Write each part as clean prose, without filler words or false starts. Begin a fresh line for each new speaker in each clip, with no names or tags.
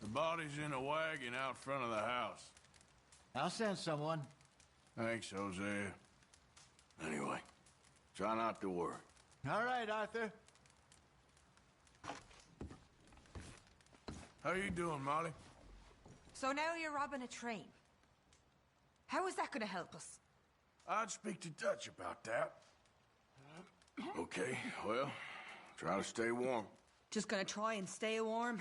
The body's in a wagon out front of the house.
I'll send someone.
Thanks, Hosea. Anyway, try not to worry.
All right, Arthur.
How you doing, Molly?
So now you're robbing a train. How is that gonna help us?
I'd speak to Dutch about that. Okay, well, try to stay warm.
Just gonna try and stay warm?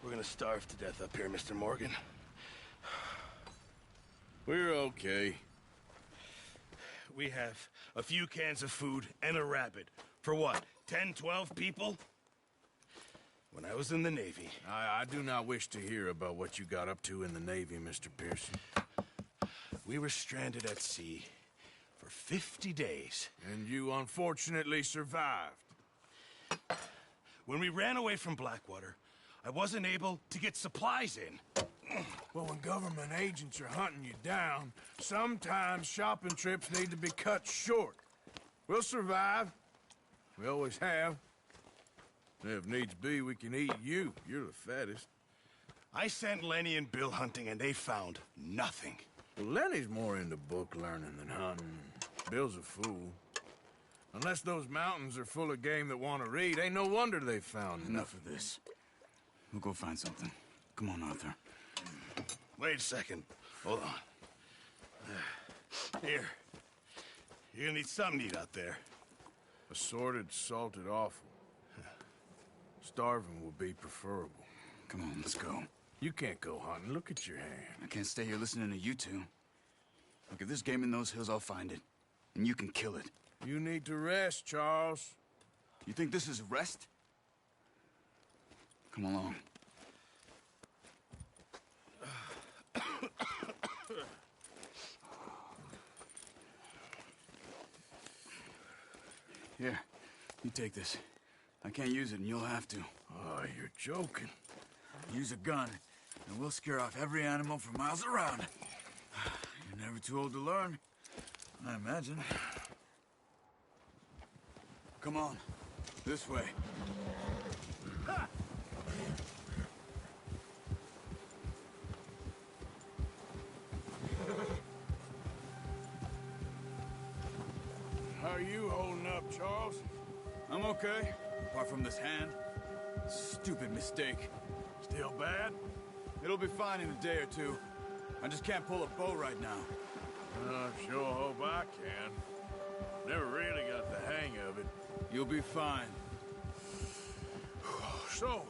We're gonna starve to death up here, Mr. Morgan.
We're okay.
We have a few cans of food and a rabbit. For what, 10, 12 people? When I was in the Navy...
I do not wish to hear about what you got up to in the Navy, Mr. Pearson.
We were stranded at sea for 50 days.
And you unfortunately survived.
When we ran away from Blackwater, I wasn't able to get supplies in.
Well, when government agents are hunting you down, sometimes shopping trips need to be cut short. We'll survive. We always have. If needs be, we can eat you. You're the fattest.
I sent Lenny and Bill hunting, and they found nothing.
Well, Lenny's more into book learning than hunting. Bill's a fool. Unless those mountains are full of game that want to read, ain't no wonder they found
Enough of this. We'll go find something. Come on, Arthur.
Wait a second. Hold on. Here. You're gonna need something to eat out there.
Assorted, salted offal. Starving will be preferable.
Come on, let's go.
You can't go hunting. Look at your hand.
I can't stay here listening to you two. Look, if there's game in those hills, I'll find it. And you can kill it.
You need to rest, Charles.
You think this is rest? Come along. Here, you take this. I can't use it, and you'll have to.
Oh, you're joking.
Use a gun, and we'll scare off every animal for miles around. You're never too old to learn, I imagine. Come on, this way. Ha!
How are you holding up, Charles?
I'm okay, apart from this hand. Stupid mistake.
Still bad?
It'll be fine in a day or two. I just can't pull a bow right now.
I sure hope I can. Never really got the hang of it.
You'll be fine.
So,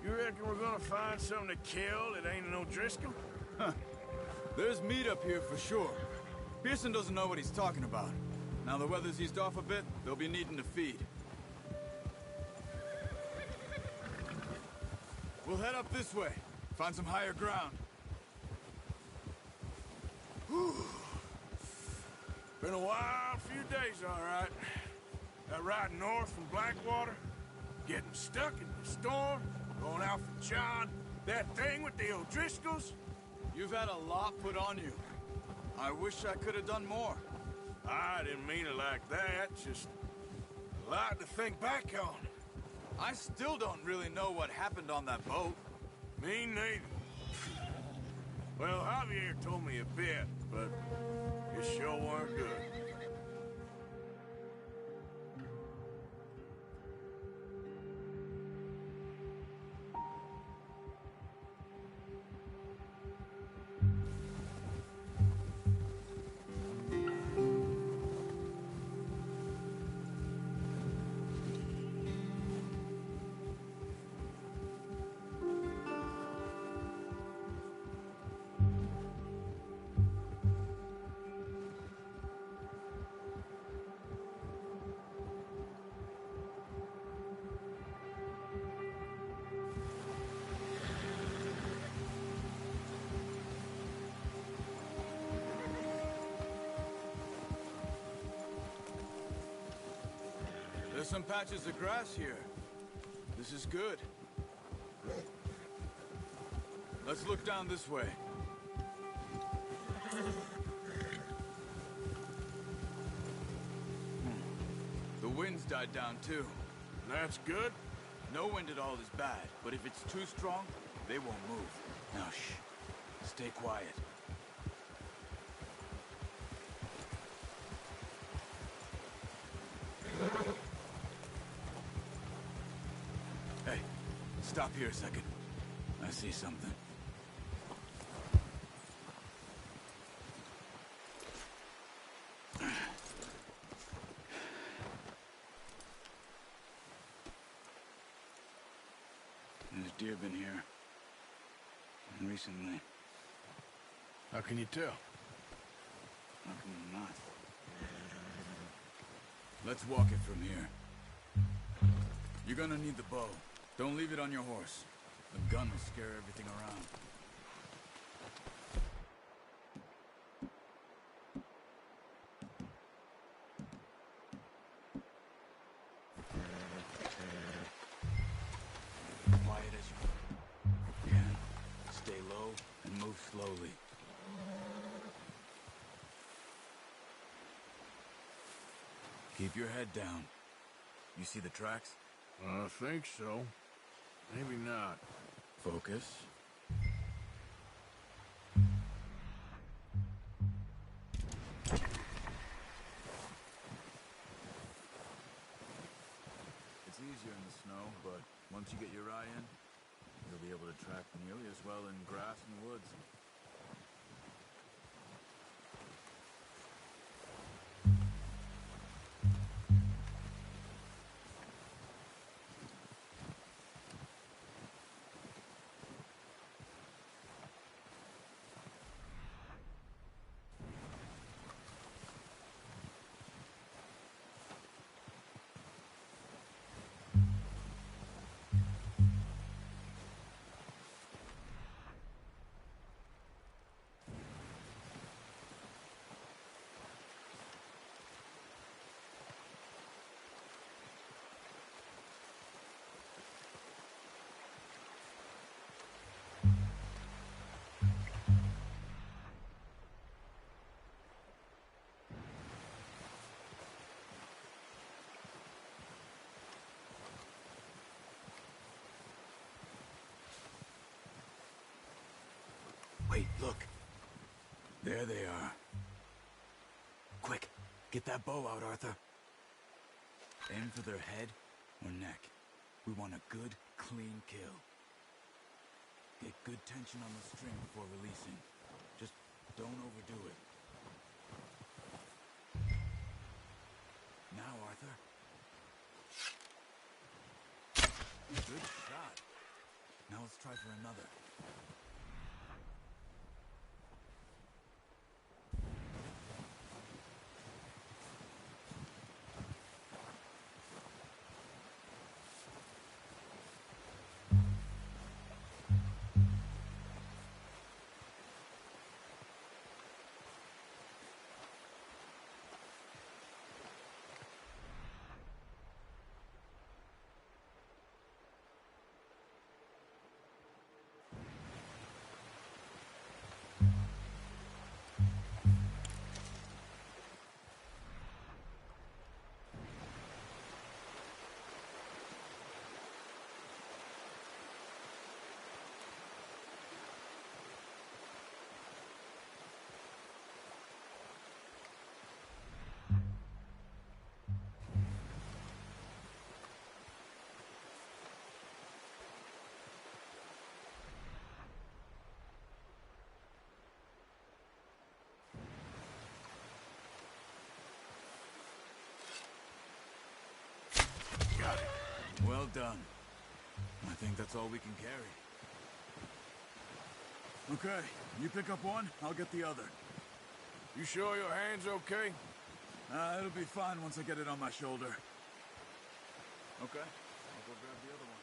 you reckon we're gonna find something to kill that ain't no Driscoll?
Huh. There's meat up here for sure. Pearson doesn't know what he's talking about. Now the weather's eased off a bit, they'll be needing to feed. We'll head up this way. Find some higher ground.
Whew. Been a wild few days, all right. That ride north from Blackwater, getting stuck in the storm, going out for John, that thing with the O'Driscolls.
You've had a lot put on you. I wish I could have done more.
I didn't mean it like that, just a lot to think back on.
I still don't really know what happened on that boat.
Me neither. Well, Javier told me a bit, but it sure weren't good.
There's some patches of grass here. This is good. Let's look down this way. The wind's died down too.
That's good.
No wind at all is bad, but if it's too strong, they won't move. Now shh. Stay quiet. Hey, stop here a second. I see something. There's deer been here. Recently.
How can you tell?
How can you not? Let's walk it from here. You're gonna need the bow. Don't leave it on your horse. The gun will scare everything around. Quiet as you can. Stay low and move slowly. Keep your head down. You see the tracks?
I think so. Maybe not.
Focus. It's easier in the snow, but once you get your eye in, you'll be able to track nearly as well in grass and woods. Wait, look. There they are. Quick, get that bow out, Arthur. Aim for their head or neck. We want a good, clean kill. Get good tension on the string before releasing. Just don't overdo it. Now, Arthur. Good shot. Now let's try for another. Well done. I think that's all we can carry. Okay, you pick up one, I'll get the other.
You sure your hand's okay?
It'll be fine once I get it on my shoulder. Okay, I'll go grab the other one.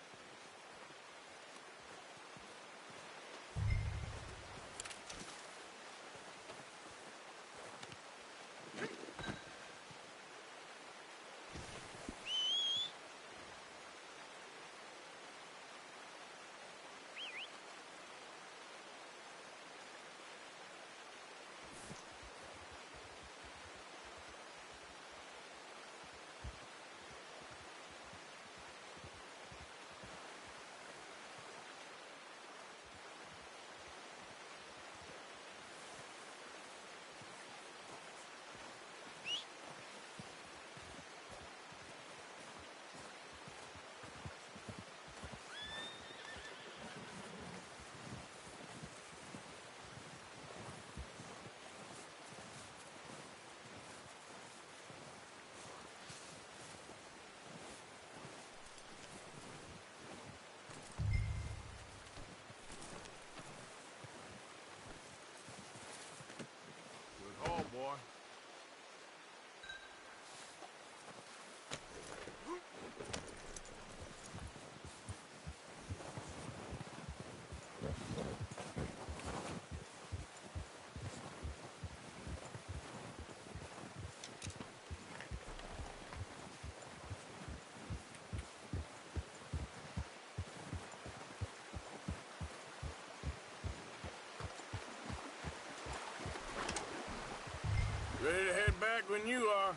when you are.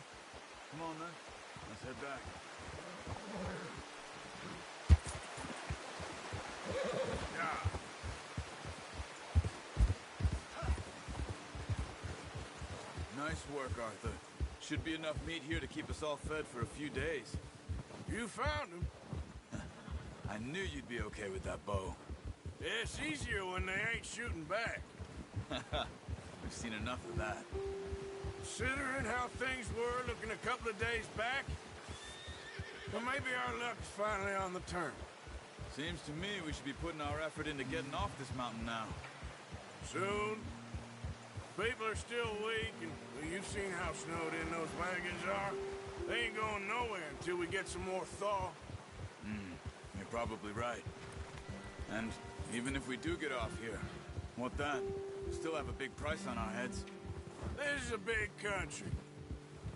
Come on, then. Let's head back.
Yeah.
Nice work, Arthur. Should be enough meat here to keep us all fed for a few days.
You found him.
I knew you'd be okay with that bow.
Yeah, it's easier when they ain't shooting back.
We've seen enough of that.
Considering how things were looking a couple of days back, well, maybe our luck's finally on the turn.
Seems to me we should be putting our effort into getting off this mountain now.
Soon. People are still weak, and well, you've seen how snowed in those wagons are. They ain't going nowhere until we get some more thaw.
You're probably right. And even if we do get off here, what then? We still have a big price on our heads.
This is a big country.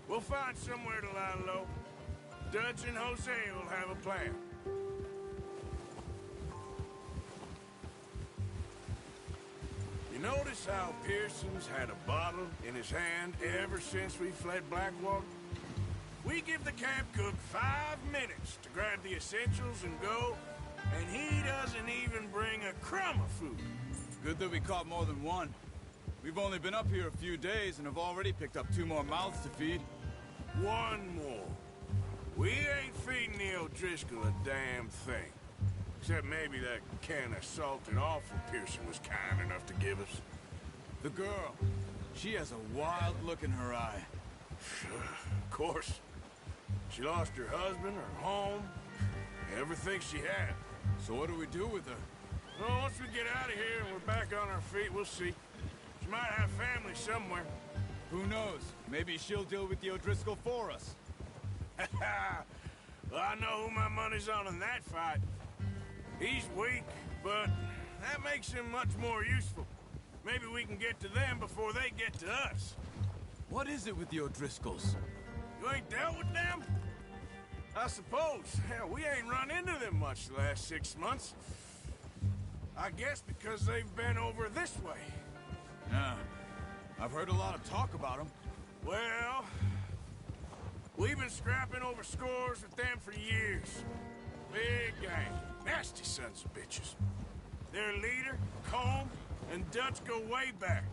We'll find somewhere to lie low. Dutch and Jose will have a plan. You notice how Pearson's had a bottle in his hand ever since we fled Blackwater? We give the camp cook 5 minutes to grab the essentials and go, and he doesn't even bring a crumb of food.
Good that we caught more than one. We've only been up here a few days and have already picked up 2 more mouths to feed.
One more. We ain't feeding the O'Driscoll a damn thing. Except maybe that can of salted offal Pearson was kind enough to give us.
The girl. She has a wild look in her eye.
Of course. She lost her husband, her home, everything she had.
So what do we do with her?
Well, once we get out of here and we're back on our feet, we'll see. She might have family somewhere.
Who knows? Maybe she'll deal with the O'Driscoll for us.
Well, I know who my money's on in that fight. He's weak, but that makes him much more useful. Maybe we can get to them before they get to us.
What is it with the O'Driscolls?
You ain't dealt with them? I suppose. Hell, we ain't run into them much the last 6 months. I guess because they've been over this way.
Yeah. I've heard a lot of talk about them.
Well, we've been scrapping over scores with them for years. Big gang. Nasty sons of bitches. Their leader, Combe, and Dutch go way back.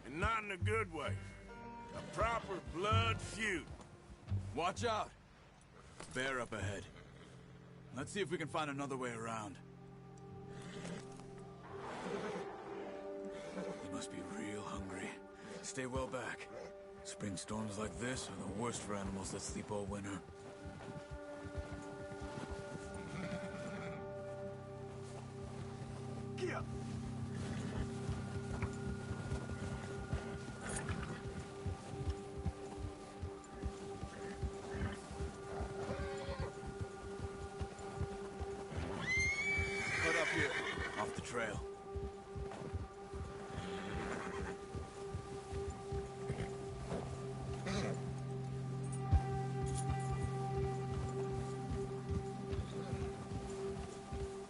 And not in a good way. A proper blood feud.
Watch out! Bear up ahead. Let's see if we can find another way around. He must be real hungry. Stay well back. Spring storms like this are the worst for animals that sleep all winter.
Yeah.
Cut up here, off the trail.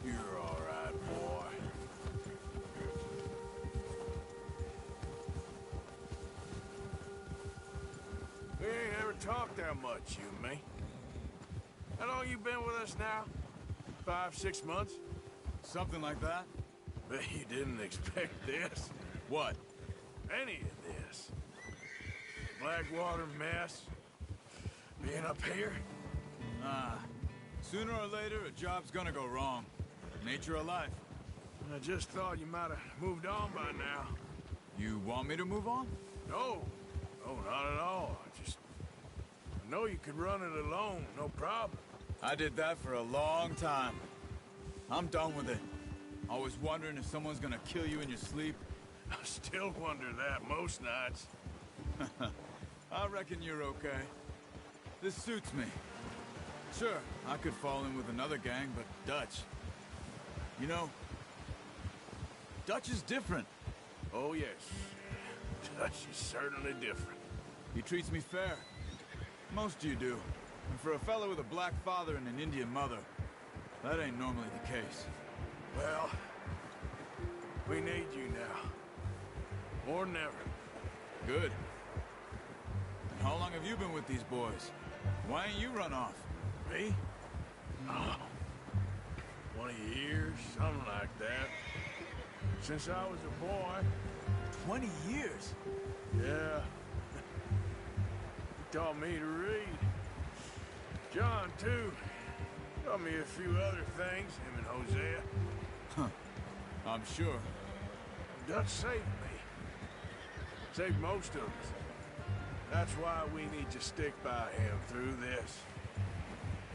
You're all right, boy. We ain't ever talked that much, you and me. How long you been with us now? 5, 6 months?
Something like that?
Bet you didn't expect this.
What?
Any of this. Blackwater mess. Being up here.
Sooner or later, a job's gonna go wrong. Nature of life.
I just thought you might have moved on by now.
You want me to move on?
No. No, not at all. I know you could run it alone, no problem.
I did that for a long time. I'm done with it. Always wondering if someone's gonna kill you in your sleep.
I still wonder that most nights.
I reckon you're okay. This suits me. Sure, I could fall in with another gang, but Dutch... You know, Dutch is different.
Oh, yes. Dutch is certainly different.
He treats me fair. Most of you do. And for a fellow with a black father and an Indian mother, that ain't normally the case.
Well, we need you now. More than ever.
Good. And How long have you been with these boys? Why ain't you run off?
Me? Oh, 20 years, something like that. Since I was a boy.
20 years?
Yeah. He taught me to read. John, too. Taught me a few other things, him and Hosea.
Huh. I'm sure.
Dutch saved me. Saved most of us. That's why we need to stick by him through this.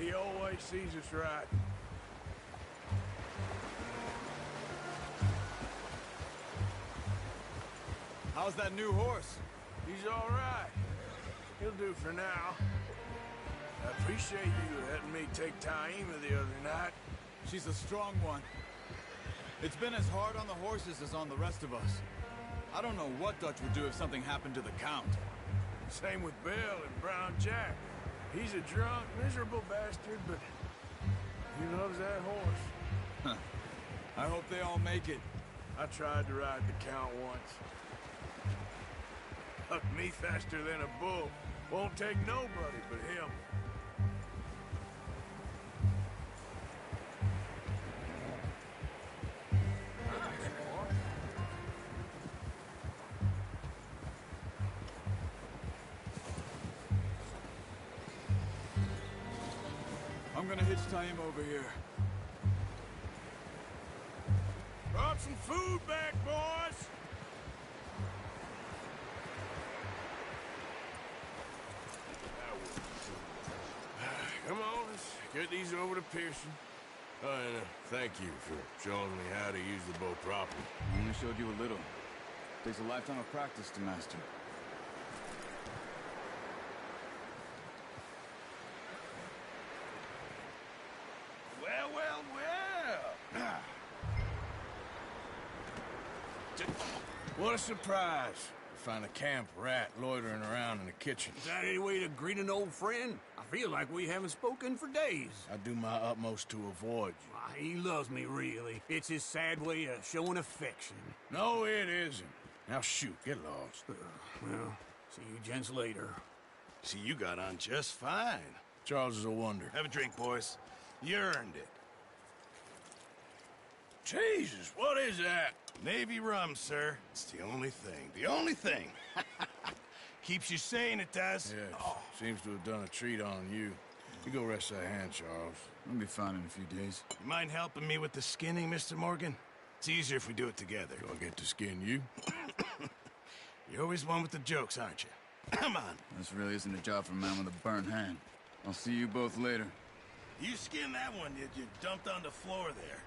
He always sees us right.
How's that new horse?
He's all right. He'll do for now. I appreciate you letting me take Taima the other night.
She's a strong one. It's been as hard on the horses as on the rest of us. I don't know what Dutch would do if something happened to the Count.
Same with Bill and Brown Jack. He's a drunk, miserable bastard, but he loves that horse.
Huh. I hope they all make it.
I tried to ride the Count once. Hucked me faster than a bull. Won't take nobody but him.
I'm gonna hitch Taima over here.
Brought some food back, boys! Come on, let's get these over to Pearson. Oh, and thank you for showing me how to use the bow properly.
I only showed you a little. Takes a lifetime of practice to master.
Well, well, well.
What a surprise. To find a camp rat loitering around in the kitchen.
Is that any way to greet an old friend? I feel like we haven't spoken for days.
I do my utmost to avoid you.
Why, he loves me, really. It's his sad way of showing affection.
No, it isn't. Now shoot, get lost.
Well, see you gents later.
See, you got on just fine.
Charles is a wonder.
Have a drink, boys. You earned it.
Jesus, what is that?
Navy rum, sir. It's the only thing. The only thing. Keeps you sane, it does.
Yes, seems to have done a treat on you. You go rest that hand, Charles.
I'll be fine in a few days.
You mind helping me with the skinning, Mr. Morgan? It's easier if we do it together.
Do I get to skin you?
You're always one with the jokes, aren't you? Come on.
This really isn't a job for a man with a burnt hand. I'll see you both later.
You skinned that one you dumped on the floor there.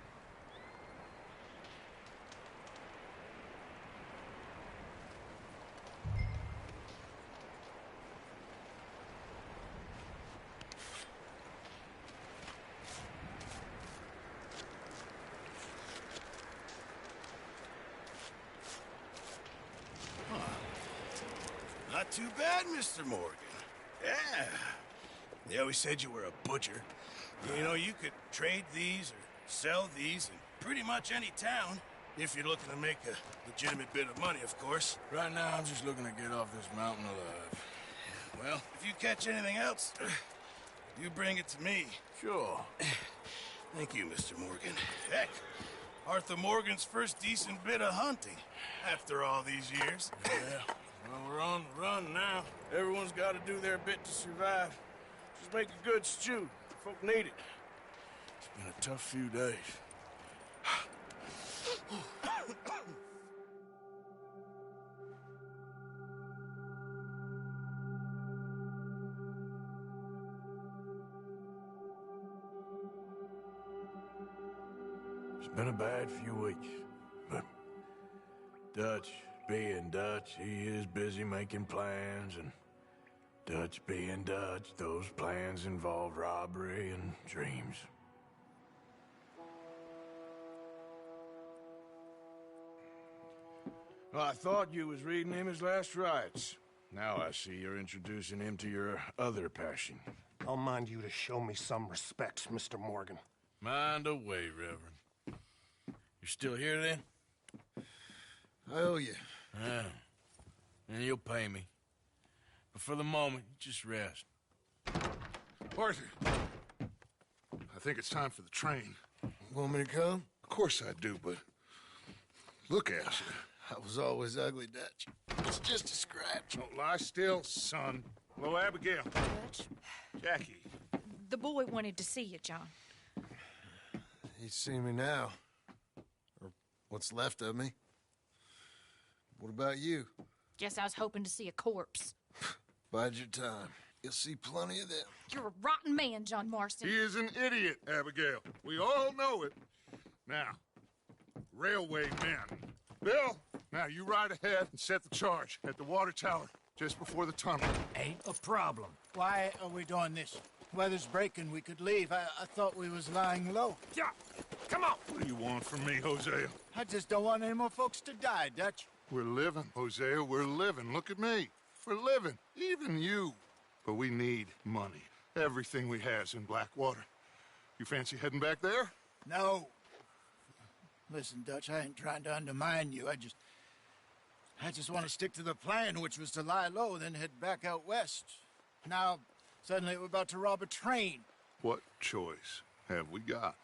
Not too bad, Mr. Morgan. Yeah. They always said you were a butcher. You know, you could trade these or sell these in pretty much any town, if you're looking to make a legitimate bit of money, of course.
Right now, I'm just looking to get off this mountain alive.
Well, if you catch anything else, you bring it to me.
Sure.
Thank you, Mr. Morgan. Heck, Arthur Morgan's first decent bit of hunting after all these years.
Yeah. Well, we're on the run now. Everyone's got to do their bit to survive. Just make a good stew. Folk need it. It's been a tough few days. It's been a bad few weeks, but Dutch being Dutch, he is busy making plans, and Dutch being Dutch, those plans involve robbery and dreams. Well, I thought you was reading him his last rites. Now I see you're introducing him to your other passion.
I'll mind you to show me some respect, Mr. Morgan.
Mind away, Reverend. You still here, then?
I owe you.
Yeah. And you'll pay me. But for the moment, just rest.
Arthur, I think it's time for the train.
Want me to come?
Of course I do, but look at you.
I was always ugly, Dutch. It's just a scratch.
Don't lie still, son. Hello, Abigail.
Dutch,
Jackie.
the boy wanted to see you, John.
He's seen me now. Or what's left of me. What about you?
Guess I was hoping to see a corpse.
Bide your time. You'll see plenty of them.
You're a rotten man, John Marston.
He is an idiot, Abigail. We all know it. Now, railway men. Bill, now you ride ahead and set the charge at the water tower just before the tunnel.
Ain't a problem. Why are we doing this? Weather's breaking. We could leave. I thought we was lying low.
Yeah, come on. What do you want from me, Hosea?
I just don't want any more folks to die, Dutch.
We're living, Hosea. We're living. Look at me. We're living. Even you. But we need money. Everything we has in Blackwater. You fancy heading back there?
No. Listen, Dutch, I ain't trying to undermine you. I just want to stick to the plan, which was to lie low, then head back out west. Now, suddenly we're about to rob a train.
What choice have we got?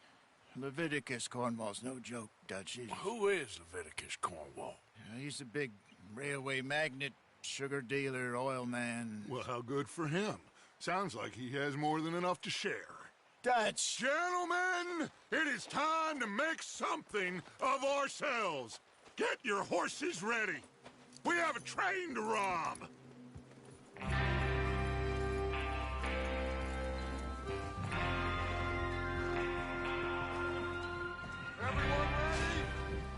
Leviticus Cornwall's no joke, Dutch.
Who is Leviticus Cornwall?
He's a big railway magnate, sugar dealer, oil man.
Well, how good for him. Sounds like he has more than enough to share.
Dutch!
Gentlemen, it is time to make something of ourselves. Get your horses ready. We have a train to rob. Everyone ready?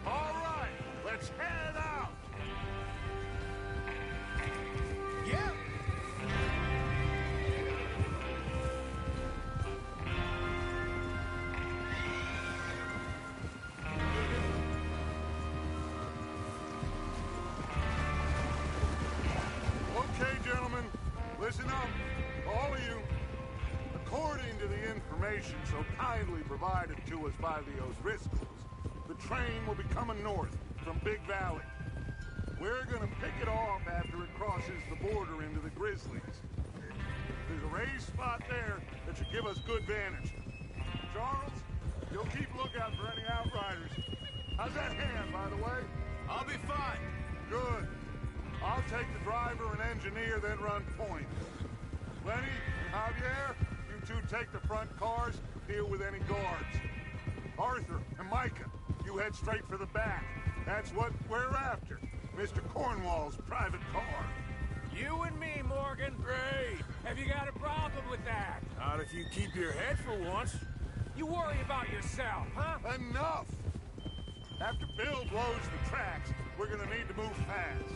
All right, let's head out.
Yeah!
Okay, gentlemen, listen up, all of you. According to the information so kindly provided to us by the O'Driscolls, the train will be coming north from Big Valley. We're gonna pick it off after it crosses the border into the Grizzlies. There's a raised spot there that should give us good vantage. Charles, you'll keep lookout for any outriders. How's that hand, by the way?
I'll be fine.
Good. I'll take the driver and engineer, then run point. Lenny and Javier, you two take the front cars, deal with any guards. Arthur and Micah, you head straight for the back. That's what we're after. Mr. Cornwall's private car.
You and me, Morgan. Great. Have you got a problem with that?
Not if you keep your head for once.
You worry about yourself, huh?
Enough! After Bill blows the tracks, we're gonna need to move fast.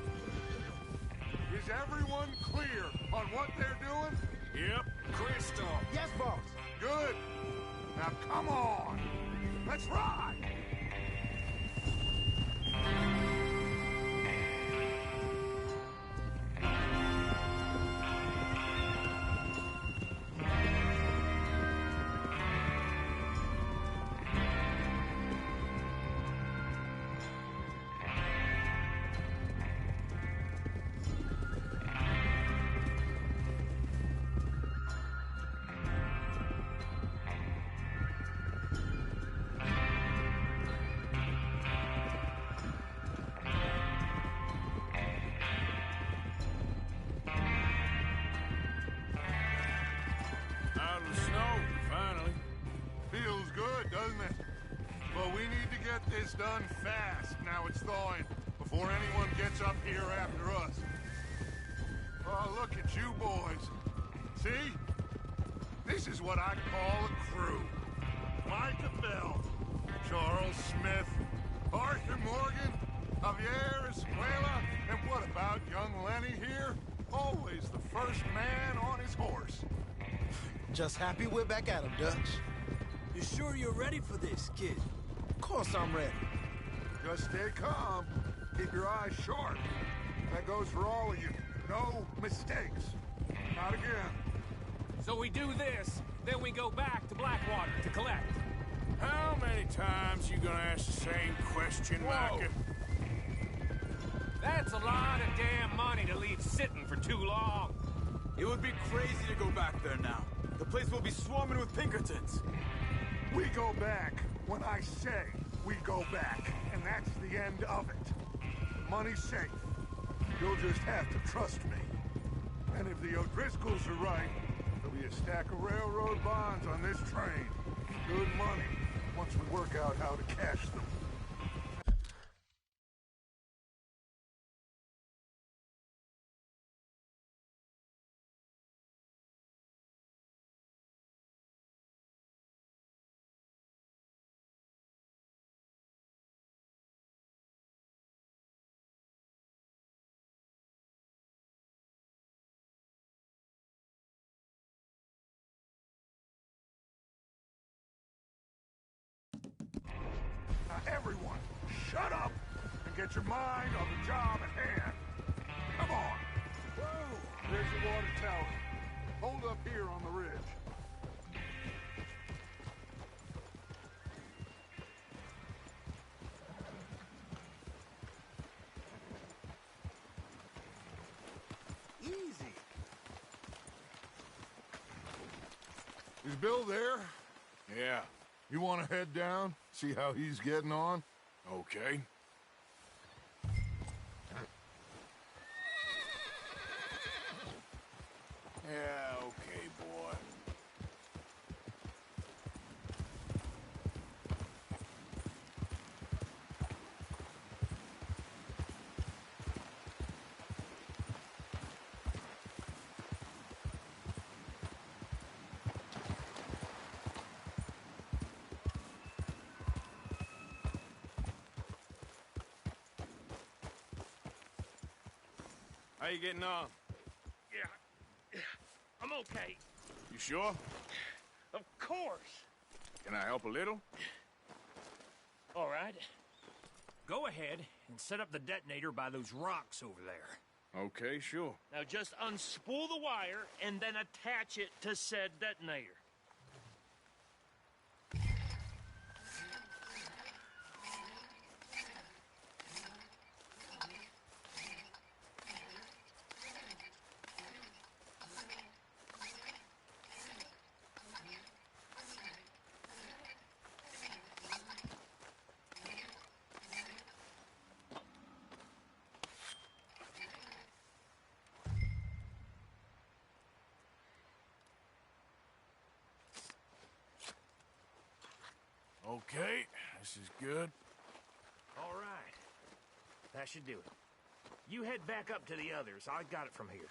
Is everyone clear on what they're doing?
Yep.
Crystal.
Yes, boss.
Good. Now come on. Let's ride.
Out of the snow, finally.
Feels good, doesn't it? But we need to get this done fast, now it's thawing, before anyone gets up here after us. Oh, look at you boys. See? This is what I call a crew. Micah Bell, Charles Smith, Arthur Morgan, Javier Escuela, and what about young Lenny here? Always the first man on his horse.
Just happy we're back at him, Dutch.
You sure you're ready for this, kid?
Of course I'm ready.
Just stay calm. Keep your eyes sharp. That goes for all of you. No mistakes. Not again.
So we do this, then we go back to Blackwater to collect.
How many times you gonna ask the same question,
Whoa.
Micah?
That's a lot of damn money to leave sitting for too long.
It would be crazy to go back there now. The place will be swarming with Pinkertons.
We go back when I say we go back, and that's the end of it. The money's safe. You'll just have to trust me. And if the O'Driscolls are right, there'll be a stack of railroad bonds on this train. Good money, once we work out how to cash them. Now everyone, shut up and get your mind on the job at hand. Come on. Whoa, there's your water tower. Hold up here on the ridge.
Easy.
Is Bill there?
Yeah,
You want to head down? See how he's getting on?
okay. Yeah, okay, boy. How you getting on?
Yeah, I'm okay.
You sure?
Of course.
Can I help a little?
All right. Go ahead and set up the detonator by those rocks over there.
Okay, sure.
Now just unspool the wire and then attach it to said detonator.
Okay, this is good.
All right. That should do it. You head back up to the others. I got it from here.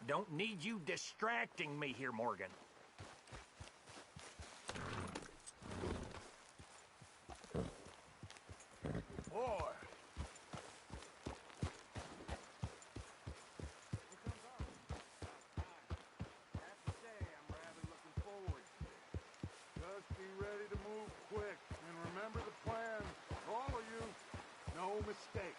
Don't need you distracting me here, Morgan.
Boy.
Just be ready to move quick, and remember the plan. All of you, no mistakes.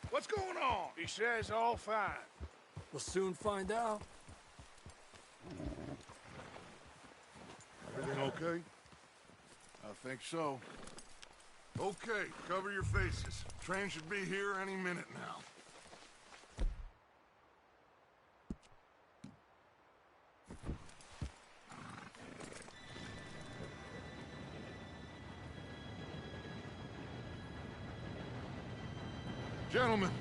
What's going on? He says all fine.
We'll soon find out.
Everything okay?
I think so.
Okay, cover your faces. Train should be here any minute now. Gentlemen,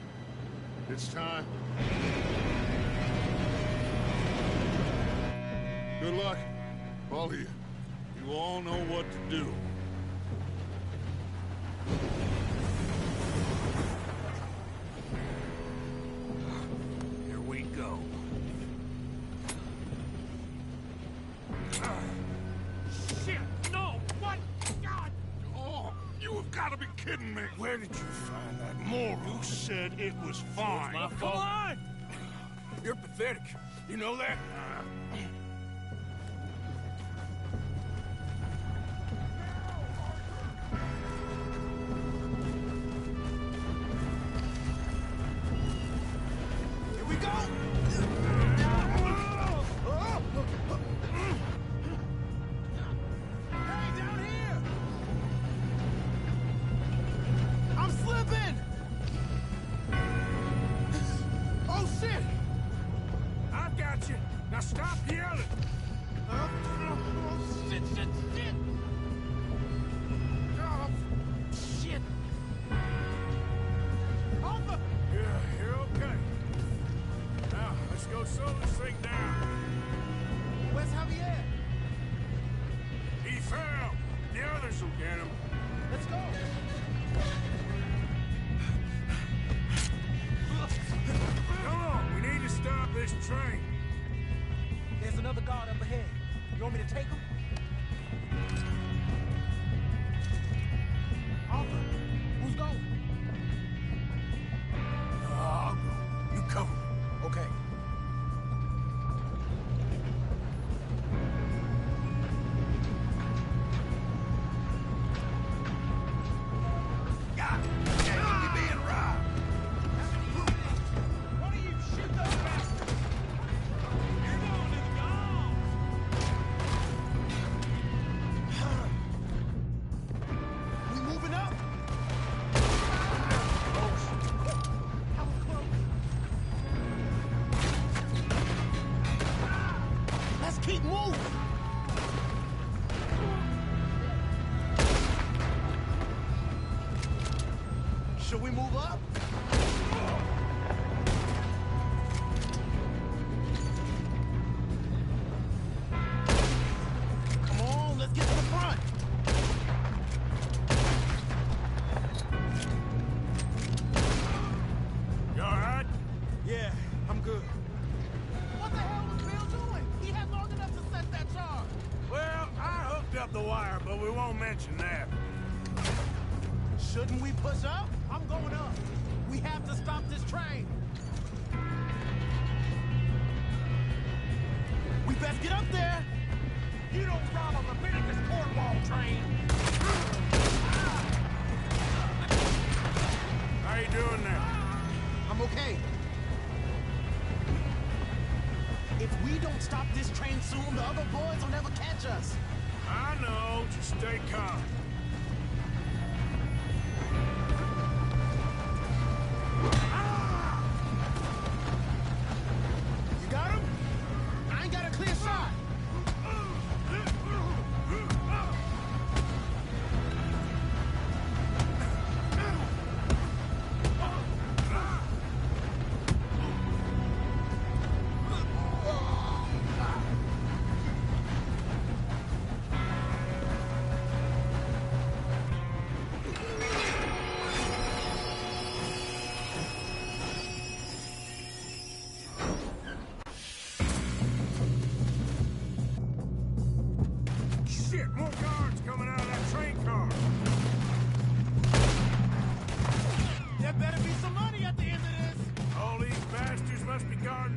it's time. Good luck, all of you. You all know what to do.
Here we go. Shit! No! What? God!
Oh, you have got to be kidding me.
Where did you find that moron?
You said it was fine.
My fault. Come on! You're pathetic. You know that?
Here we go! Hey, down here! I'm slipping! Oh, shit!
I've got you. Now stop yelling.
Oh, shit, shit, shit! Oh, shit! Arthur!
Yeah, you're okay. Now, let's go slow this thing down.
Where's Javier?
He fell. The others will get him.
Let's go!
Come on, we need to stop this train.
There's another guard up ahead. You want me to take him? Arthur, who's going?
I'll go. You cover me.
Okay. One of you shoot those bastards! You're going to the dogs! We moving up? That was close. Let's keep moving! Should we move up? Come on, let's get to the front.
You all right?
Yeah, I'm good. What the hell was Bill doing? He had long enough to set that charge.
Well, I hooked up the wire, but we won't mention that.
Shouldn't we push up? I'm going up. We have to stop this train. We best get up there. You don't rob a Leviticus cornball train.
How you doing now?
I'm okay. If we don't stop this train soon, the other boys will never catch us.
I know. Just stay calm.
You got him? I ain't got a clear shot.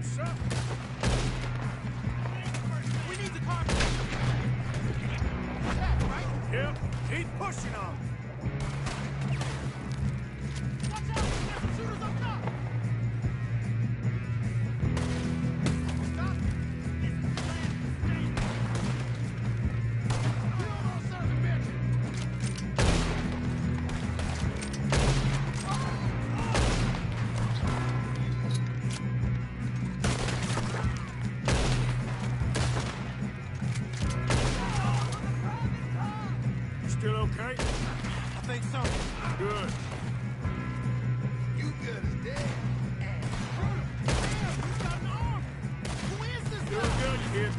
son.
We need the car. Right?
Yep, keep pushing on.
Watch out! There's some shooters up top! Stop! Kill those sons of bitches!
You still okay?
I think so.
Good.
You good as dead. Damn, he's got an arm! Who is this
Doing
guy?
good, kid.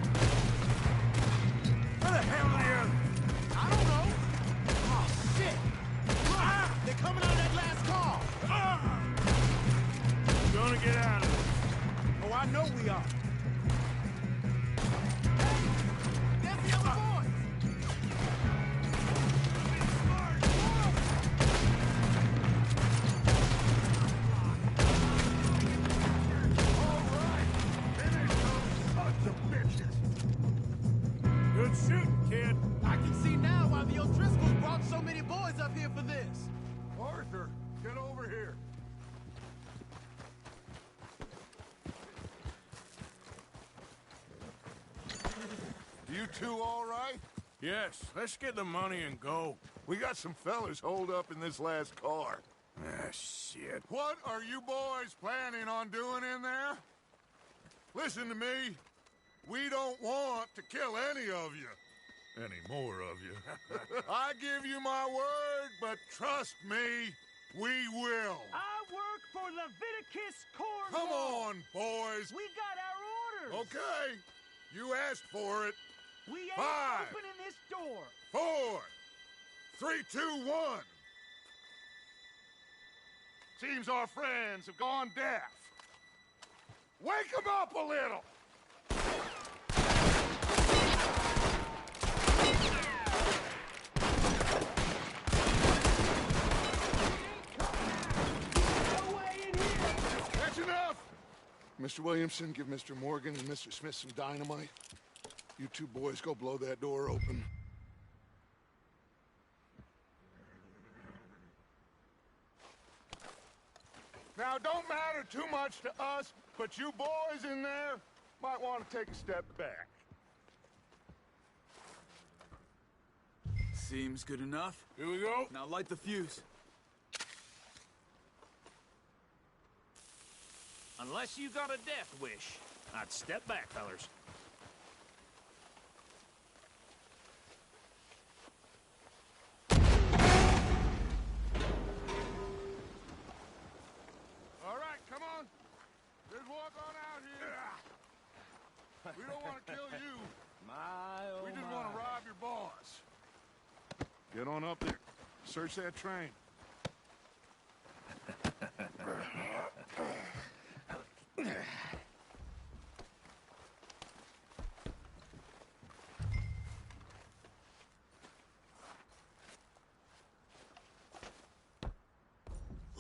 Where the hell are the others?
I don't know. Oh, shit! Look, they're coming out of that last car.
Gonna get out of this.
Oh, I know we are. Hey, there's the other boys.
Good shooting, kid.
I can see now why the O'Driscolls brought so many boys up here for this.
Arthur, get over here. You two all right?
Yes, let's get the money and go.
We got some fellas holed up in this last car.
Ah, shit.
What are you boys planning on doing in there? Listen to me. We don't want to kill any of you. Any more of you. I give you my word, but trust me, we will.
I work for Leviticus Corps.
Come on, boys.
We got our orders.
Okay. You asked for it.
We ain't
5,
opening this door.
4, 3, 2, 1. Seems our friends have gone deaf. Wake them up a little. That's enough. Mr. Williamson, give Mr. Morgan and Mr. Smith some dynamite. You two boys go blow that door open. Now, don't matter too much to us, but you boys in there might want to take a step back.
Seems good enough.
Here we go.
Now light the fuse.
Unless you got a death wish, I'd step back, fellers.
All right, come on. Let's walk on out here. We don't want to kill you. We just want to rob your boss. Get on up there. Search that train.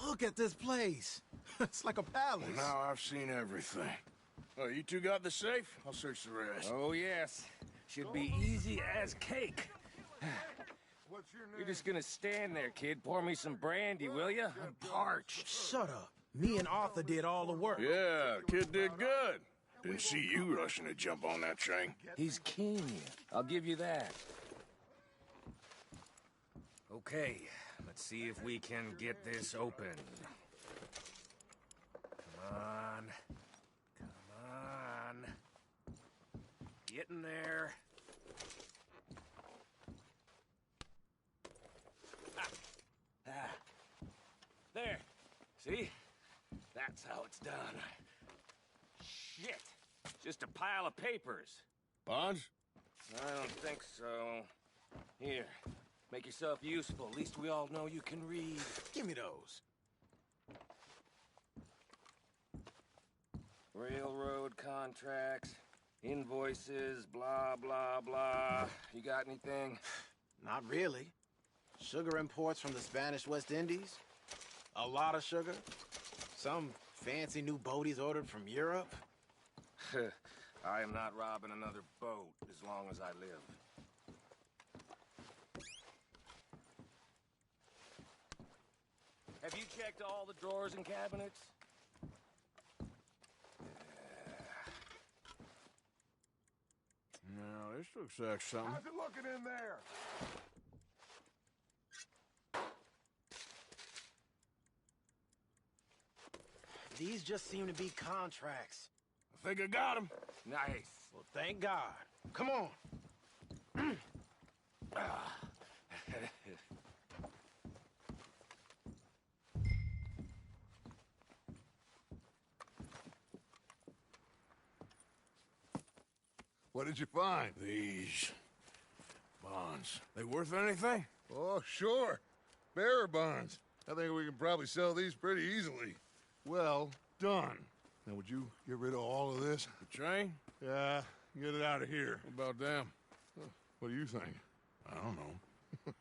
Look at this place. It's like a palace.
Well, now I've seen everything. Oh, you two got the safe? I'll search the rest.
Oh, yes. Should be easy as cake.
What's your name?
You're just gonna stand there, kid. Pour me some brandy, will you? I'm parched.
Shut up. Me and Arthur did all the work.
Yeah, kid did good. Didn't see you rushing to jump on that train.
He's keen. I'll give you that. Okay, let's see if we can get this open. Come on. Come on. Get in there. There. See? That's how it's done. Shit. Just a pile of papers.
Bonds?
I don't think so. Here. Make yourself useful. At least we all know you can read.
Give me those.
Railroad contracts, invoices, blah, blah, blah. You got anything?
Not really. Sugar imports from the Spanish West Indies. A lot of sugar. Some fancy new boaties ordered from Europe.
I am not robbing another boat as long as I live. Have you checked all the drawers and cabinets?
Now, this looks like something.
How's it looking in there?
These just seem to be contracts.
I think I got him.
Nice. Well, thank God. Come on.
What did you find?
These bonds. They worth anything?
Oh, sure. Bearer bonds. I think we can probably sell these pretty easily. Well done. Now, would you get rid of all of this?
The train?
Yeah, get it out of here.
What about them?
What do you think?
I don't know.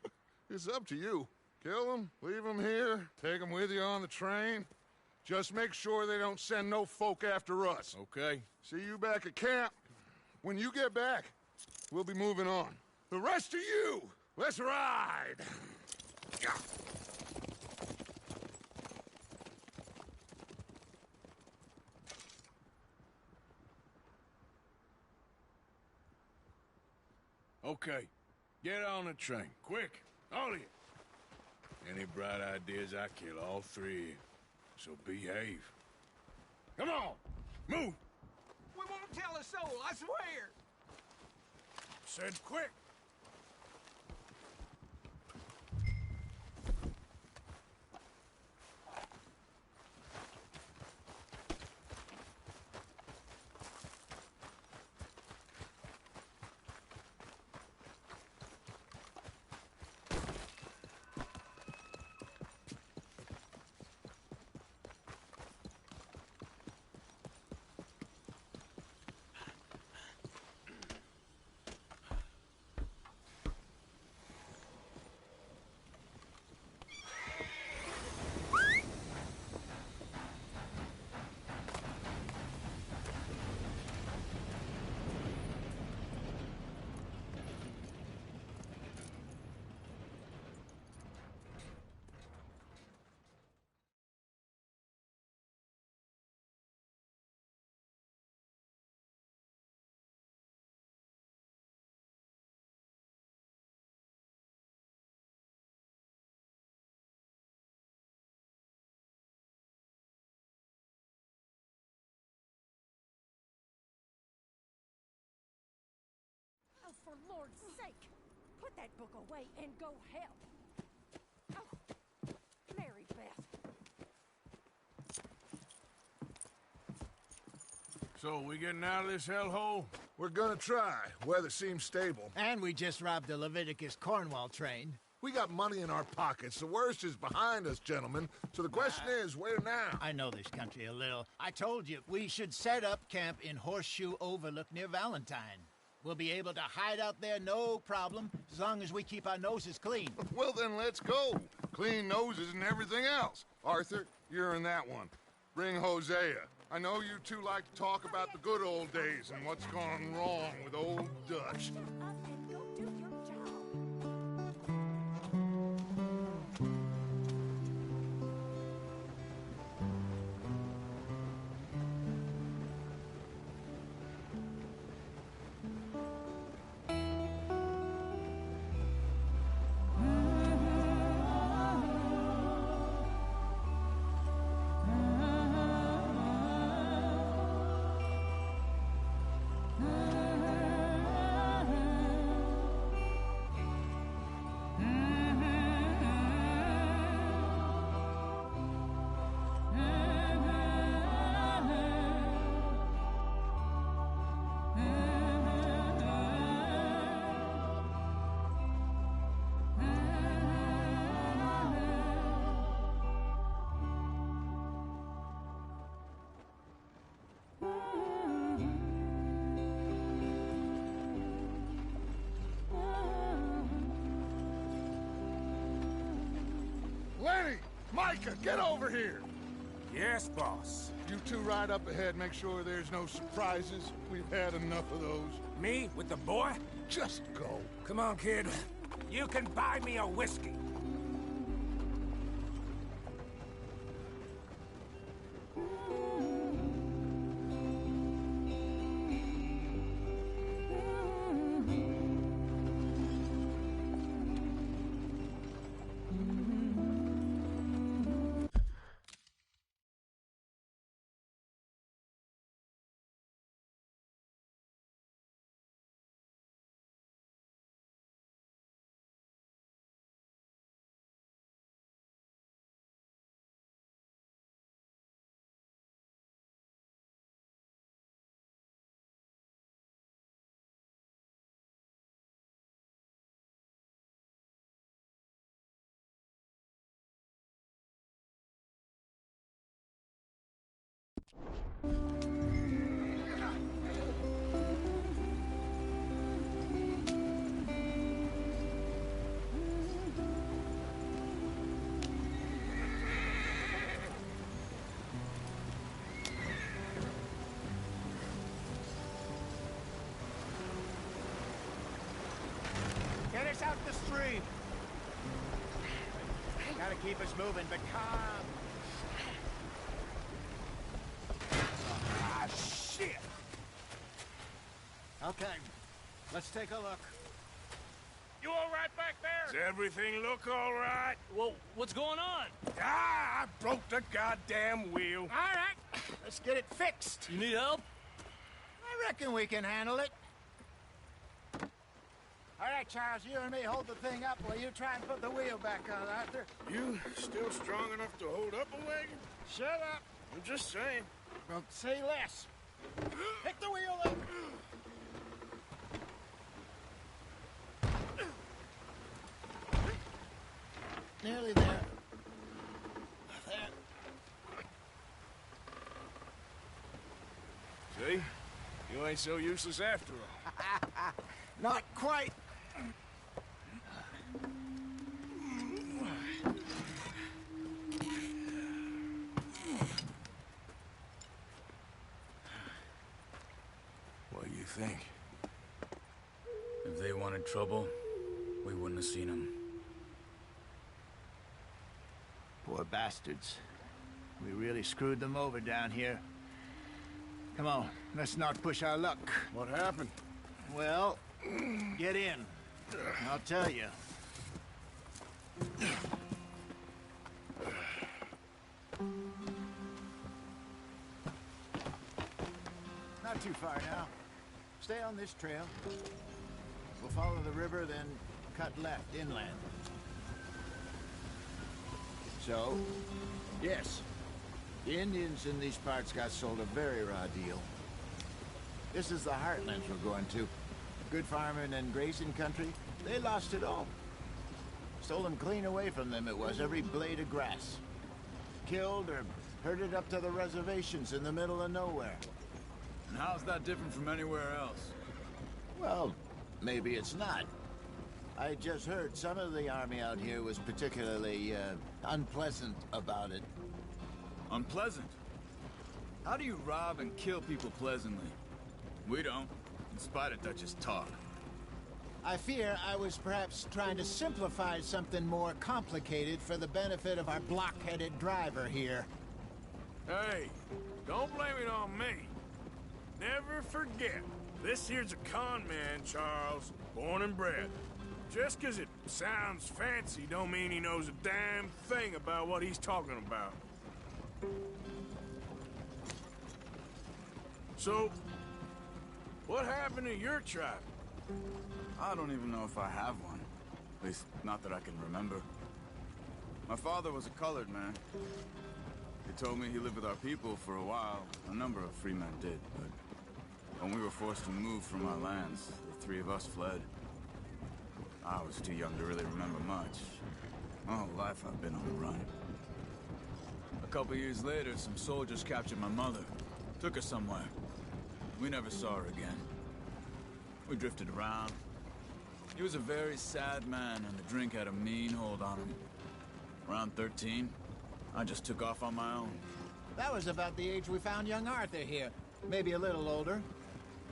It's up to you. Kill them, leave them here, take them with you on the train. Just make sure they don't send no folk after us.
Okay.
See you back at camp. When you get back, we'll be moving on. The rest of you, let's ride!
Okay. Get on the train. Quick. All of you. Any bright ideas, I kill all three of you. So behave. Come on! Move!
We won't tell a soul, I swear!
Said quick!
Oh, for Lord's sake, put that book away and go help. Oh, Mary Beth.
So, we getting out of this hellhole?
We're gonna try. Weather seems stable.
And we just robbed the Leviticus Cornwall train.
We got money in our pockets. The worst is behind us, gentlemen. So the question is, where now?
I know this country a little. I told you, we should set up camp in Horseshoe Overlook near Valentine. We'll be able to hide out there no problem, as long as we keep our noses clean.
Well, then let's go. Clean noses and everything else. Arthur, you're in that one. Bring Hosea. I know you two like to talk about the good old days and what's gone wrong with old Dutch. Lenny! Micah, get over here!
Yes, boss.
You two ride up ahead, make sure there's no surprises. We've had enough of those.
Me with the boy?
Just go.
Come on, kid. You can buy me a whiskey.
Get us out the stream. Gotta keep us moving, but calm.
Ah, shit!
Okay, let's take a look.
You all right back there?
Does everything look all right?
Well, what's going on?
Ah, I broke the goddamn wheel.
All right, let's get it fixed.
You need help?
I reckon we can handle it. All right, Charles, you and me hold the thing up while you try and put the wheel back on, Arthur.
You still strong enough to hold up a wagon?
Shut up.
I'm just saying.
Well, say less. Pick the wheel up. Nearly there. There.
See? You ain't so useless after all.
Not quite.
What do you think?
If they wanted trouble, we wouldn't have seen them.
Poor bastards. We really screwed them over down here. Come on, let's not push our luck.
What happened?
Well, get in. I'll tell you. Not too far now. Stay on this trail. We'll follow the river, then cut left inland. So, yes, the Indians in these parts got sold a very raw deal. This is the heartlands we're going to. Good farming and grazing country, they lost it all. Stole them clean away from them, it was, every blade of grass. Killed or herded up to the reservations in the middle of nowhere.
And how's that different from anywhere else?
Well, maybe it's not. I just heard some of the army out here was particularly, unpleasant about it.
Unpleasant? How do you rob and kill people pleasantly? We don't, in spite of Dutch's talk.
I fear I was perhaps trying to simplify something more complicated for the benefit of our block-headed driver here.
Hey, don't blame it on me. Never forget, this here's a con man, Charles, born and bred. Just 'cause it sounds fancy don't mean he knows a damn thing about what he's talking about. So, what happened to your tribe?
I don't even know if I have one. At least, not that I can remember. My father was a colored man. He told me he lived with our people for a while. A number of free men did, but when we were forced to move from our lands, the three of us fled. I was too young to really remember much. My whole life I've been on the run. A couple years later, some soldiers captured my mother. Took her somewhere. We never saw her again. We drifted around. He was a very sad man, and the drink had a mean hold on him. Around 13, I just took off on my own.
That was about the age we found young Arthur here. Maybe a little older.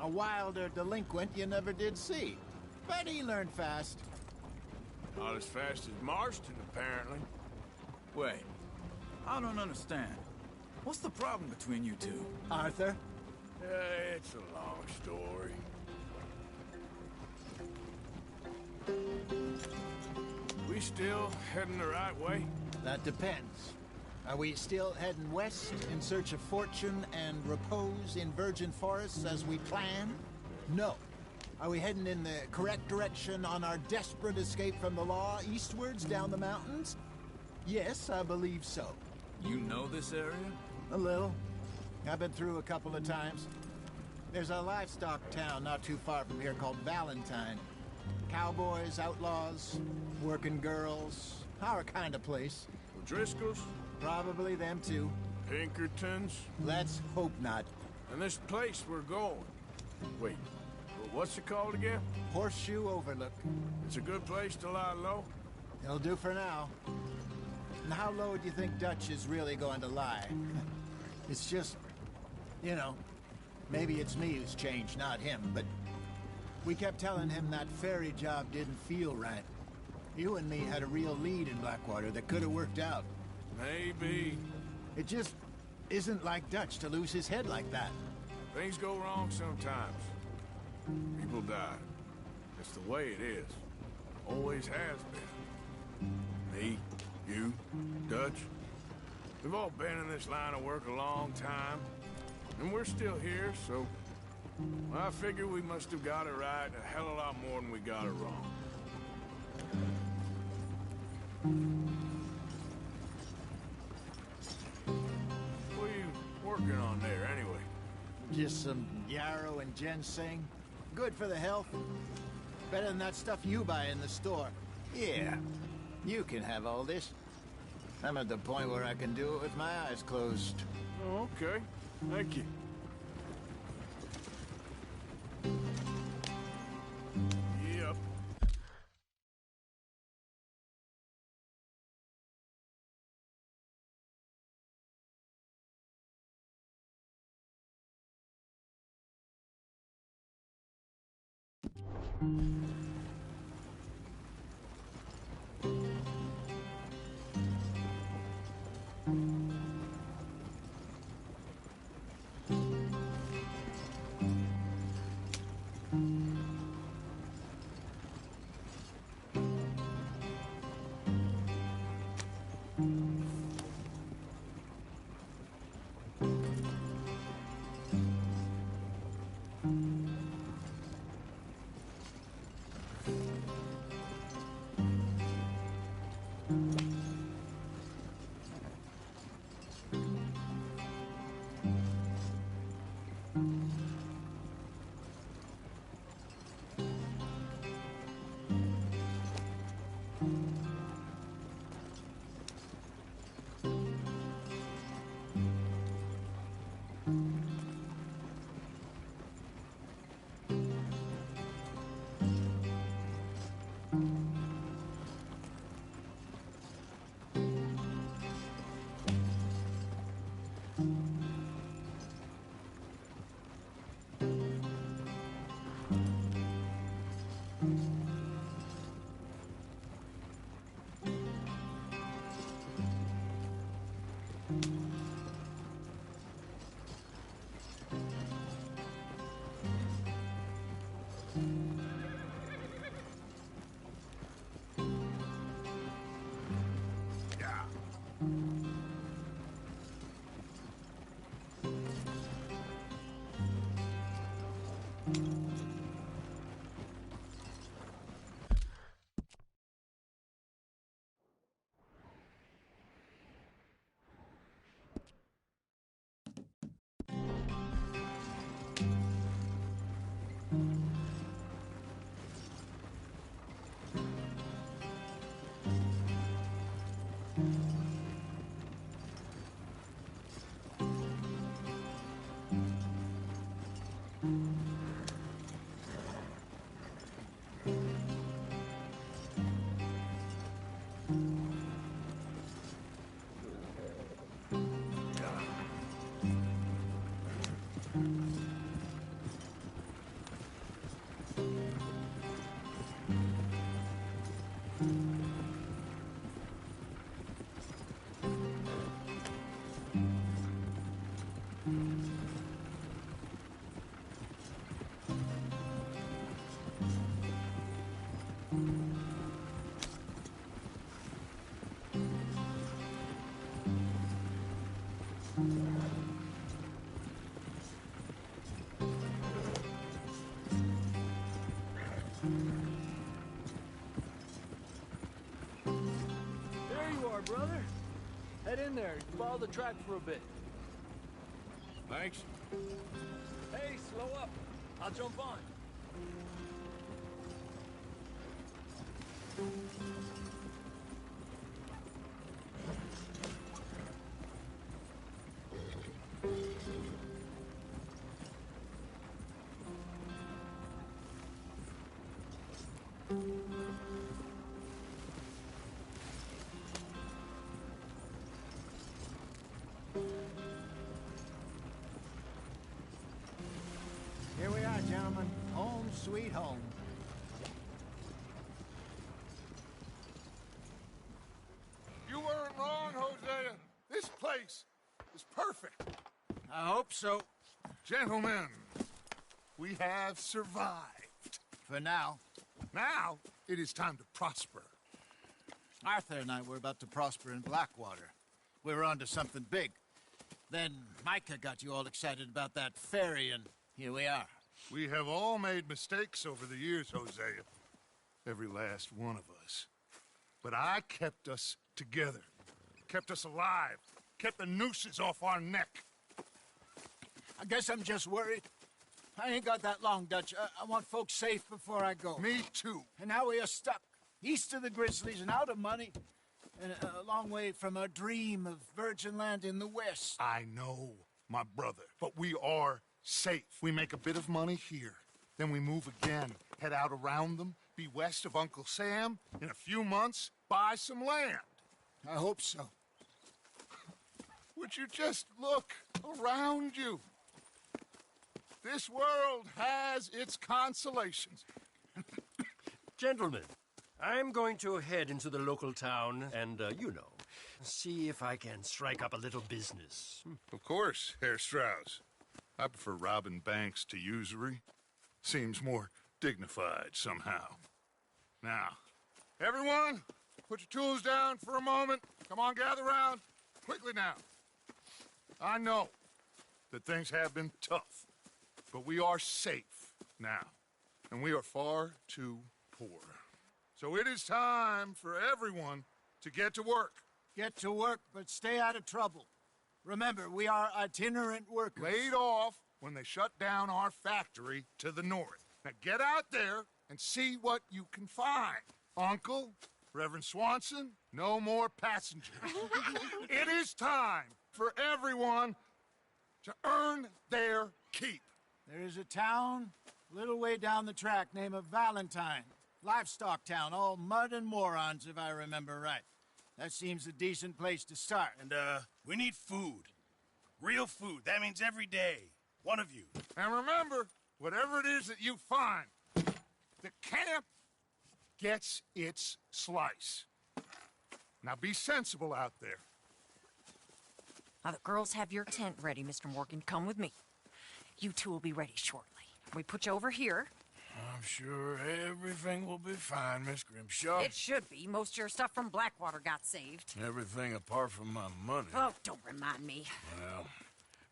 A wilder delinquent you never did see. But he learned fast.
Not as fast as Marston, apparently.
Wait, I don't understand. What's the problem between you two?
Arthur?
It's a long story. We still heading the right way?
That depends. Are we still heading west in search of fortune and repose in virgin forests as we planned? No. Are we heading in the correct direction on our desperate escape from the law eastwards down the mountains? Yes, I believe so.
You know this area?
A little. I've been through a couple of times. There's a livestock town not too far from here called Valentine. Cowboys, outlaws, working girls, our kind of place.
Driscoll's?
Probably them too.
Pinkertons?
Let's hope not.
And this place we're going. Wait, what's it called again?
Horseshoe Overlook.
It's a good place to lie low?
It'll do for now. And how low do you think Dutch is really going to lie? It's just, you know, maybe it's me who's changed, not him, but we kept telling him that ferry job didn't feel right. You and me had a real lead in Blackwater that could have worked out.
Maybe.
It just isn't like Dutch to lose his head like that.
Things go wrong sometimes. People die. It's the way it is. Always has been. Me, you, Dutch. We've all been in this line of work a long time. And we're still here, so... I figure we must have got it right a hell of a lot more than we got it wrong. What are you working on there, anyway?
Just some yarrow and ginseng. Good for the health. Better than that stuff you buy in the store. Yeah, you can have all this. I'm at the point where I can do it with my eyes closed.
Oh, okay. Thank you. Yep.
There you are, brother. Head in there. Follow the track for a bit.
Thanks.
Hey, slow up. I'll jump on.
Here we are, gentlemen. Home sweet home.
You weren't wrong, Hosea. This place is perfect.
I hope so.
Gentlemen, we have survived.
For now.
Now, it is time to prosper.
Arthur and I were about to prosper in Blackwater. We were onto something big. Then Micah got you all excited about that ferry, and here we are.
We have all made mistakes over the years, Hosea. Every last one of us. But I kept us together. Kept us alive. Kept the nooses off our neck.
I guess I'm just worried. I ain't got that long, Dutch. I want folks safe before I go.
Me too.
And now we are stuck, east of the Grizzlies and out of money, and a long way from our dream of virgin land in the west.
I know, my brother, but we are safe. We make a bit of money here, then we move again, head out around them, be west of Uncle Sam, in a few months, buy some land.
I hope so.
Would you just look around you? This world has its consolations.
Gentlemen, I'm going to head into the local town and, see if I can strike up a little business.
Of course, Herr Strauss. I prefer robbing banks to usury. Seems more dignified somehow. Now, everyone, put your tools down for a moment. Come on, gather round. Quickly now. I know that things have been tough, but we are safe now, and we are far too poor. So it is time for everyone to get to work.
Get to work, but stay out of trouble. Remember, we are itinerant workers.
Laid off when they shut down our factory to the north. Now get out there and see what you can find. Uncle, Reverend Swanson, no more passengers. It is time for everyone to earn their keep.
There is a town a little way down the track named Valentine. Livestock town, all mud and morons, if I remember right. That seems a decent place to start.
And, we need food. Real food. That means every day. One of you.
And remember, whatever it is that you find, the camp gets its slice. Now be sensible out there.
Now, the girls have your tent ready, Mr. Morgan. Come with me. You two will be ready shortly. We put you over here.
I'm sure everything will be fine, Miss Grimshaw.
It should be. Most of your stuff from Blackwater got saved.
Everything apart from my money.
Oh, don't remind me.
Well,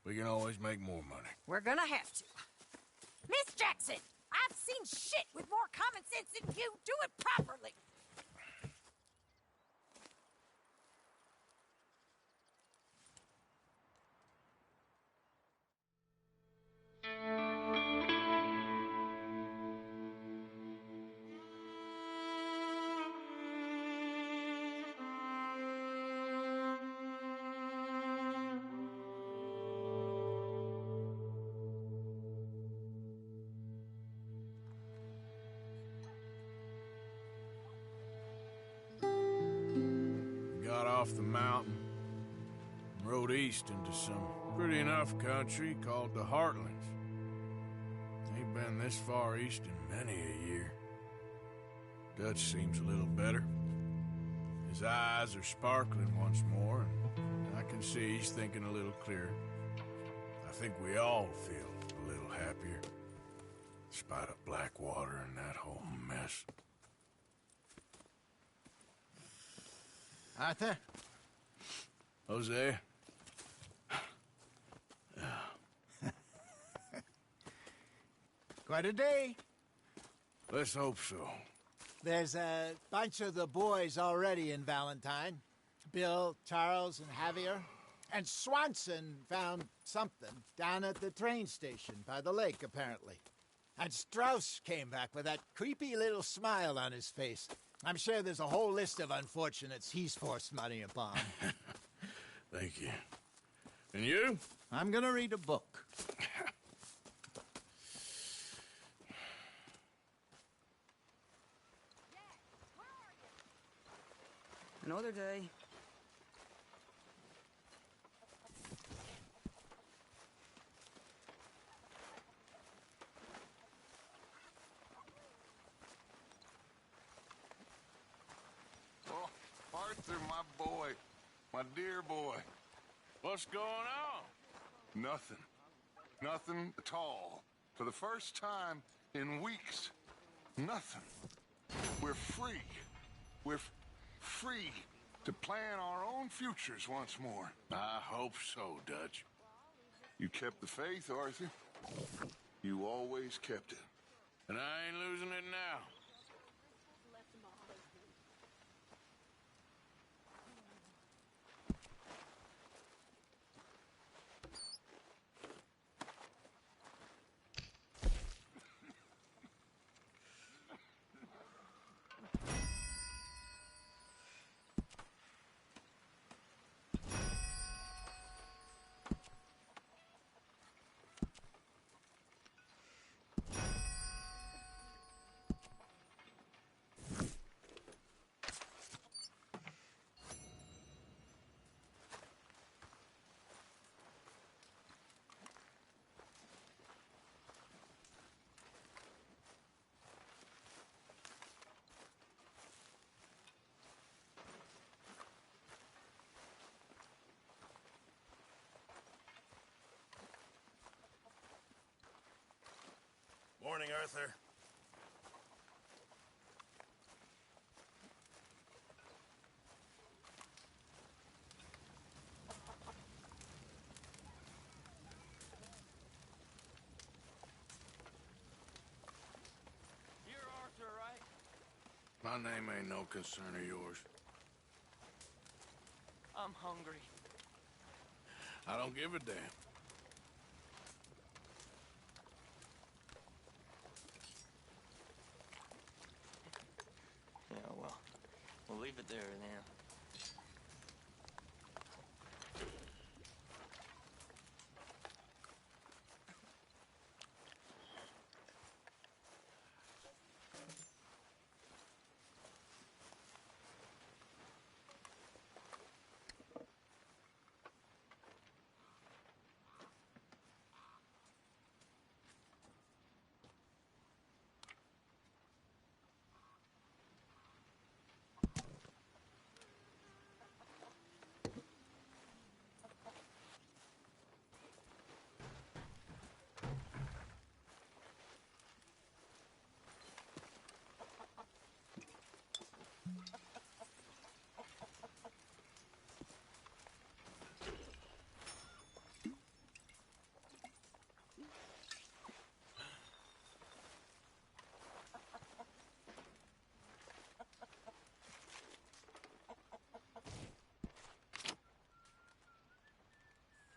we can always make more money.
We're gonna have to. Miss Jackson, I've seen shit with more common sense than you. Do it properly.
Got off the mountain, rode east into some pretty enough country called the Heartlands. Ain't been this far east in many a year. Dutch seems a little better. His eyes are sparkling once more, and I can see he's thinking a little clearer. I think we all feel a little happier, in spite of Blackwater and that whole mess.
Arthur?
Hosea?
Quite a day.
Let's hope so.
There's a bunch of the boys already in Valentine. Bill, Charles, and Javier. And Swanson found something down at the train station by the lake, apparently. And Strauss came back with that creepy little smile on his face. I'm sure there's a whole list of unfortunates he's forced money upon.
Thank you. And you?
I'm gonna read a book.
Another day.
Oh, Arthur, my boy. My dear boy.
What's going on?
Nothing. Nothing at all. For the first time in weeks. Nothing. We're free. We're free to plan our own futures once more.
I hope so, Dutch.
You kept the faith, Arthur. You always kept it.
And I ain't losing it now.
Morning, Arthur.
You're Arthur, right?
My name ain't no concern of yours.
I'm hungry.
I don't give a damn.
Yeah, well, we'll leave it there then.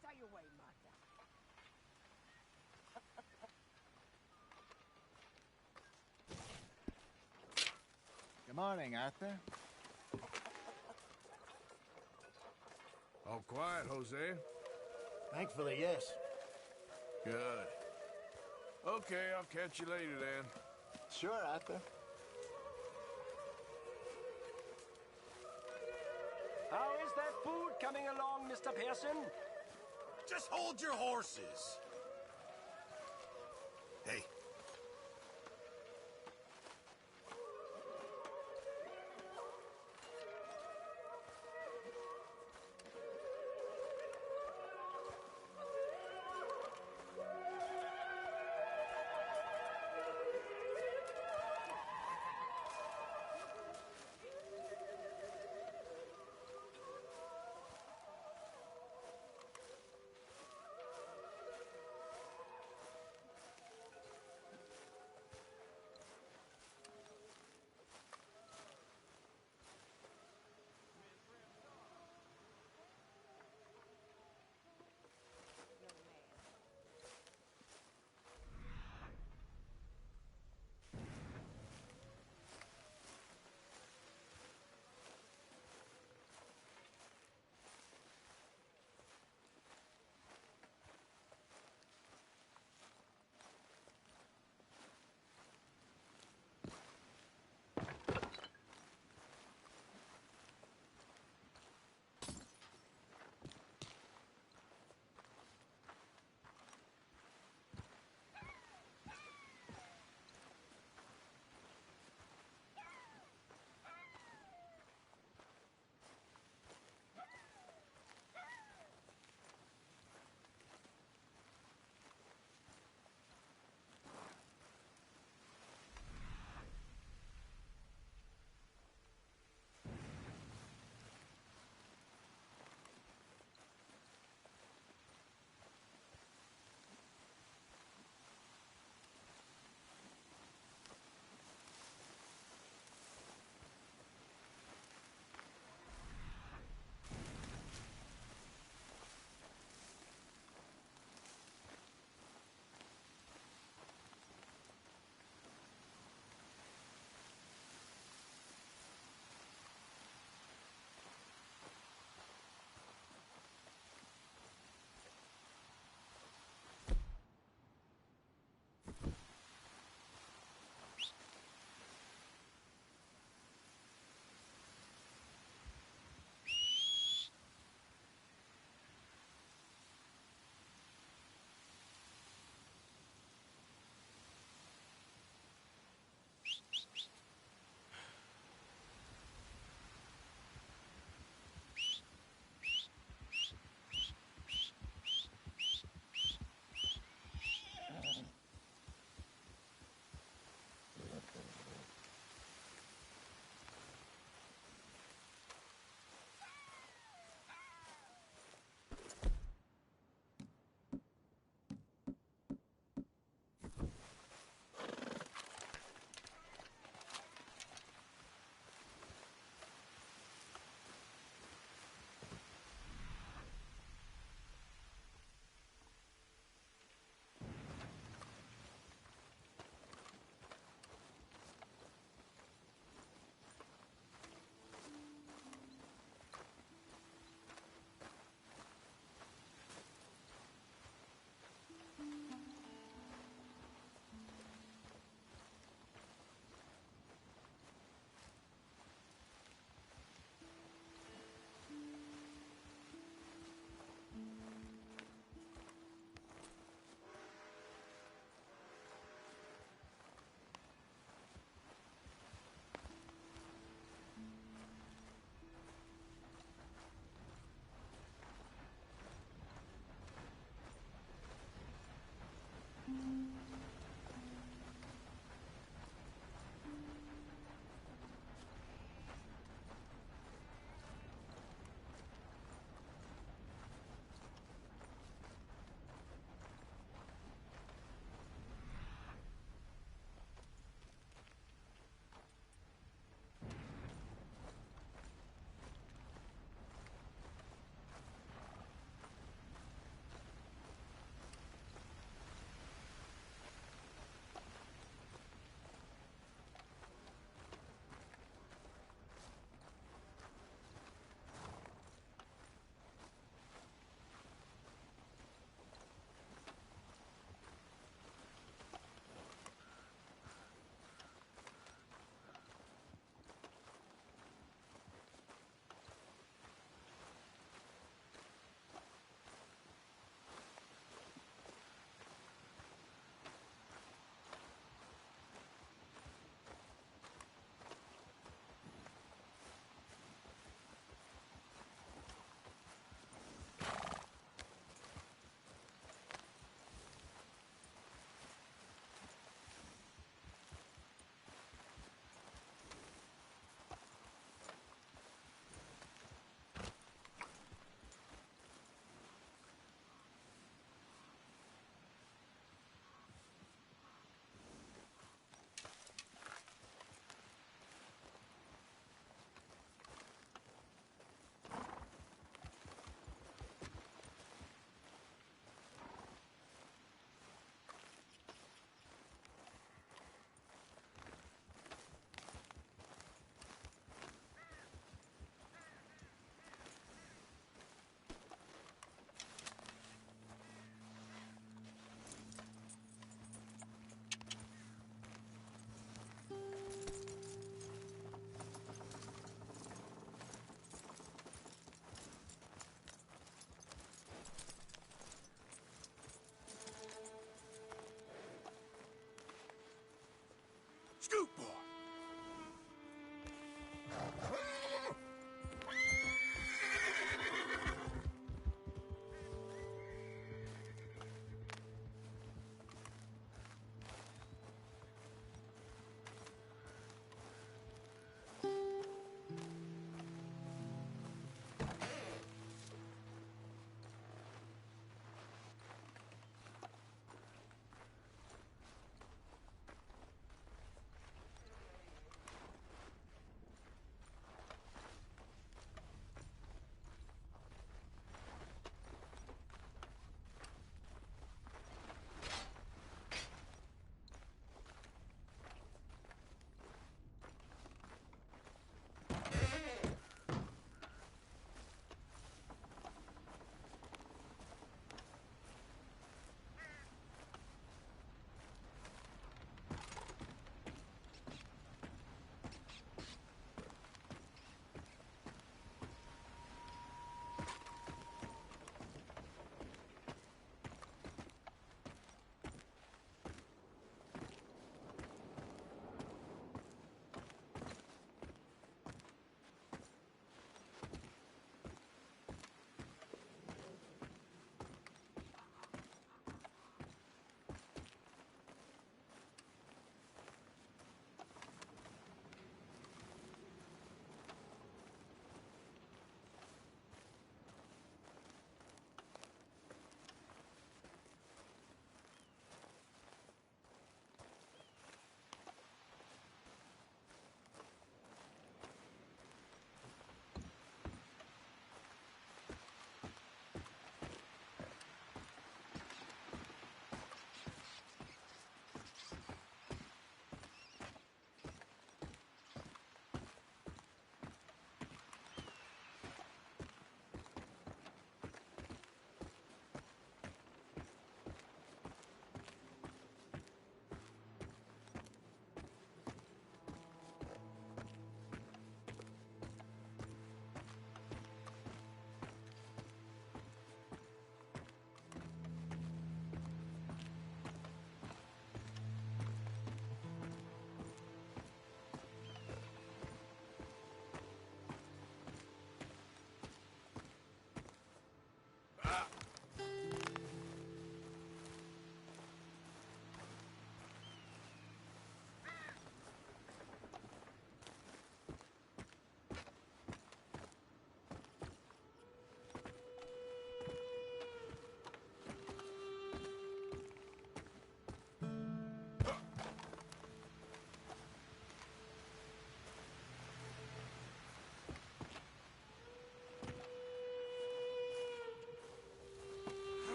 Stay away, Martha.
Good morning, Arthur.
All quiet, Jose?
Thankfully, yes.
Good. Okay, I'll catch you later then.
Sure, Arthur.
How is that food coming along, Mr. Pearson?
Just hold your horses. Hey.